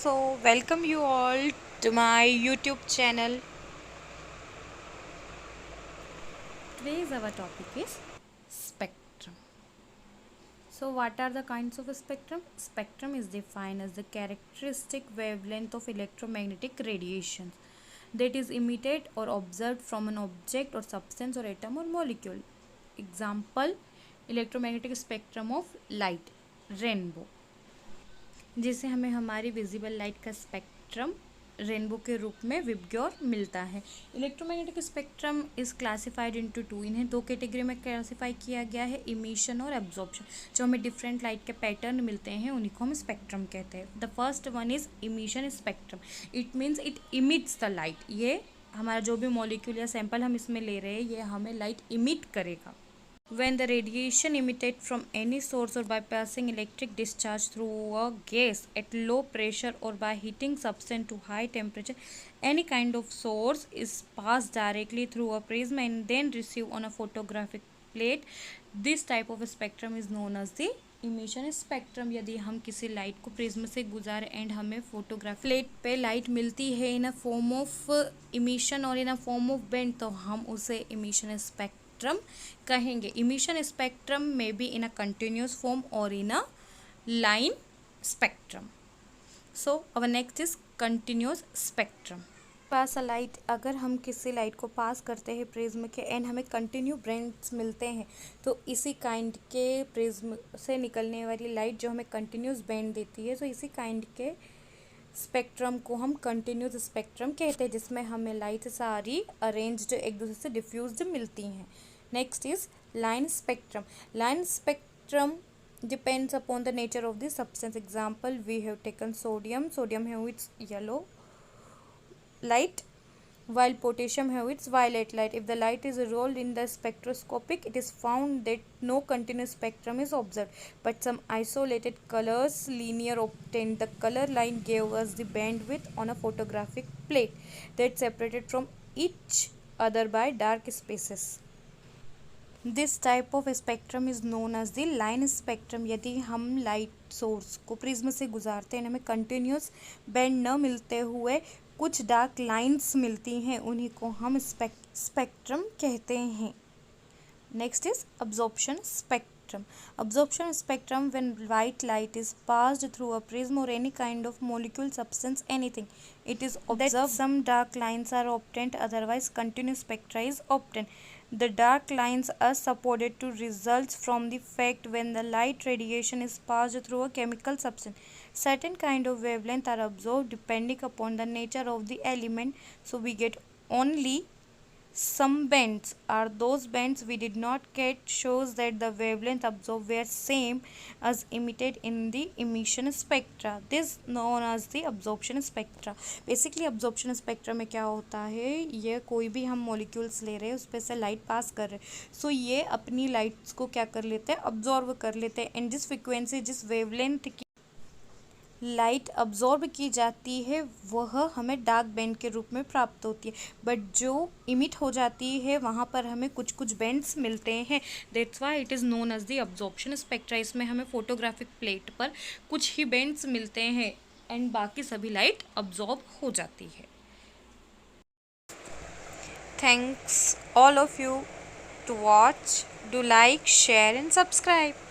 So, welcome you all to my YouTube channel. Today's our topic is spectrum. So what are the kinds of a spectrum? Spectrum is defined as the characteristic wavelength of electromagnetic radiations that is emitted or observed from an object or substance or atom or molecule. Example, electromagnetic spectrum of light, rainbow, जिससे हमें हमारी visible light का spectrum rainbow के रूप में VIBGYOR मिलता है। Electromagnetic spectrum is classified into two. इन्हें दो कैटेगरी में क्लासिफाई किया गया है, इमिशन और एब्जॉर्प्शन। जो हमें डिफरेंट लाइट के पैटर्न मिलते हैं उन्हीं को हम स्पेक्ट्रम कहते हैं। The first one is emission spectrum. It means it emits the light. ये हमारा जो भी मॉलिक्यूल या सैंपल हम इसमें ले रहे हैं ये हमें लाइट इमिट करेगा। When the radiation emitted from any source or by passing electric discharge through a gas at low pressure or by heating substance to high temperature, any kind of source is passed directly through a prism and then received on a photographic plate. This type of spectrum is known as the emission spectrum. यदि हम किसी light को prism से गुजारे and हमें photograph plate पे light मिलती है in a form of emission और in a form of band, तो हम उसे इमिशन स्पेक्ट्रम कहेंगे। इमिशन स्पेक्ट्रम में be in a continuous form और in a line spectrum. So our next is continuous spectrum. Pass a light, अगर हम किसी लाइट को पास करते हैं प्रिज्म के एंड हमें कंटिन्यू बैंड्स मिलते हैं, तो इसी काइंड के प्रिज्म से निकलने वाली लाइट जो हमें कंटिन्यूस बैंड देती है, तो इसी काइंड के स्पेक्ट्रम को हम कंटिन्यूस स्पेक्ट्रम कहते हैं, जिसमें हमें लाइट सारी अरेंज्ड एक दूसरे से डिफ्यूज्ड मिलती हैं। Next is line spectrum. Line spectrum depends upon the nature of the substance. Example, we have taken sodium. Sodium have its yellow light, while potassium have its violet light. If the light is rolled in the spectroscopic, it is found that no continuous spectrum is observed, but some isolated colors linear obtained. The color line gave us the bandwidth on a photographic plate that separated from each other by dark spaces. This type of spectrum is known as the line spectrum. यदि हम light source को prism से गुजारते हैं, हमें continuous band न मिलते हुए कुछ डार्क लाइंस मिलती हैं, उन्हीं को हम स्पेक्ट्रम कहते हैं। Next is absorption spectrum. Absorption spectrum, when white light is passed through a prism or any kind of molecule, substance, anything, it is observed that some dark lines are obtained, otherwise continuous spectra is obtained. The dark lines are supposed to result from the fact when the light radiation is passed through a chemical substance. Certain kind of wavelength are observed depending upon the nature of the element, so we get only some bands. Are those bands we did not get shows that the wavelength observed were same as emitted in the emission spectra. This known as the absorption spectra. Basically absorption spectra में क्या होता है, ये कोई भी हम molecules ले रहे हैं उस पर से लाइट पास कर रहे हैं, सो ये अपनी लाइट्स को क्या कर लेते हैं, अब्जॉर्व कर लेते हैं, एंड जिस फ्रिक्वेंसी जिस वेवलेंथ की लाइट अब्जॉर्ब की जाती है वह हमें डार्क बैंड के रूप में प्राप्त होती है, बट जो इमिट हो जाती है वहाँ पर हमें कुछ कुछ बैंड्स मिलते हैं। That's why it is known as the absorption spectra. इसमें हमें फोटोग्राफिक प्लेट पर कुछ ही बैंड्स मिलते हैं एंड बाकी सभी लाइट अब्जॉर्ब हो जाती है। Thanks all of you to watch. Do like, share and subscribe.